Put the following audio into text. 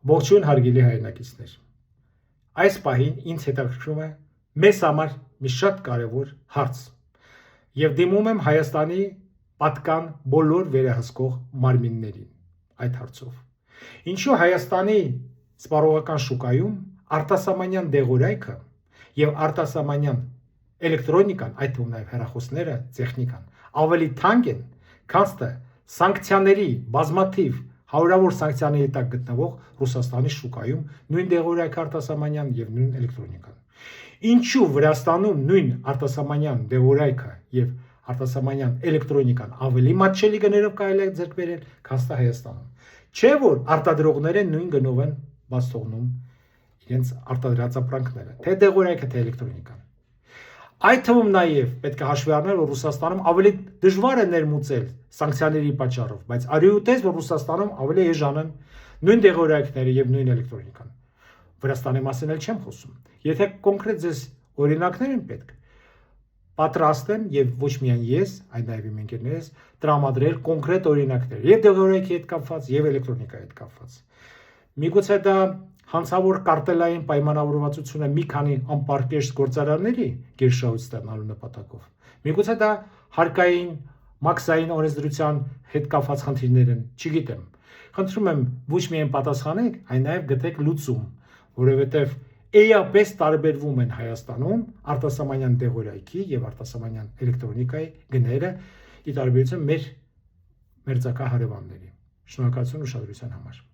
Ողջույն հարգելի հայրենակիցներ։ Այս պահին ինձ հետաքրքրում է մեզ համար մի շատ կարևոր հարց եւ դիմում եմ Հայաստանի պատկան բոլոր վերահսկող մարմիններին այդ հարցով։ Ինչու Հայաստանի սպառողական շուկայում արտասահմանյան դեղորայքը եւ արտասահմանյան էլեկտրոնիկան, այդ թվում նաեւ հեռախոսները, տեխնիկան ավելի թանկ են, քան սանկցիաների բազմաթիվ հարյուրավոր սանկցիաների տակ գտնվող Ռուսաստանի շուկայում նույն դեղորայքը արտասահմանյան եւ նույն էլեկտրոնիկան։ Ինչու Վրաստանում նույն արտասահմանյան դեղորայքը եւ արտասահմանյան էլեկտրոնիկան ավելի մատչելի գներով կարելի է ձեռք բերել, քան Հայաստանում։ Չէ՞ որ արտադրողները նույն գնով են բաց թողնում իրենց արտադրած ապրանքները, թե դեղորայքը, թե էլեկտրոնիկան։ Այդ թվում նաեւ պետք է հաշվի առնել, որ Ռուսաստանում ավելի դժվար է ներմուծել սանկցիաների պատճառով, բայց արիուտես, որ Ռուսաստանում ավելի էժան են նույն դեղորայքները եւ նույն էլեկտրոնիկան։ Վրաստանի մասին էլ չեմ խոսում։ Եթե կոնկրետ ձեզ օրինակներ են պետք, պատրաստ եմ եւ ոչ միայն ես, այլ նաեւ իմ ընկերներս տրամադրել կոնկրետ օրինակներ եւ դեղորայքի հետ կապված եւ էլեկտրոնիկայի հետ կապված։ Միգուցե դա հանցավոր կարտելային պայմանավորվածությունը մի քանի անպարկեշտ գործարանների գերշահույթ ստանալու նպատակով։ Միգուցե դա հարկային մաքսային օրենսդրության հետ կապված խնդիրներ են, չգիտեմ։ Խնդրում եմ ոչ միայն պատասխանեք, այլ նաեւ գտեք լուծում, որովհետեւ էապես տարբերվում են Հայաստանում արտասահմանյան դեղորայքի եւ արտասահմանյան էլեկտրոնիկայի գները ի տարբերություն մեր մերձակա հարևանների։ Շնորհակալություն ուշադրության համար։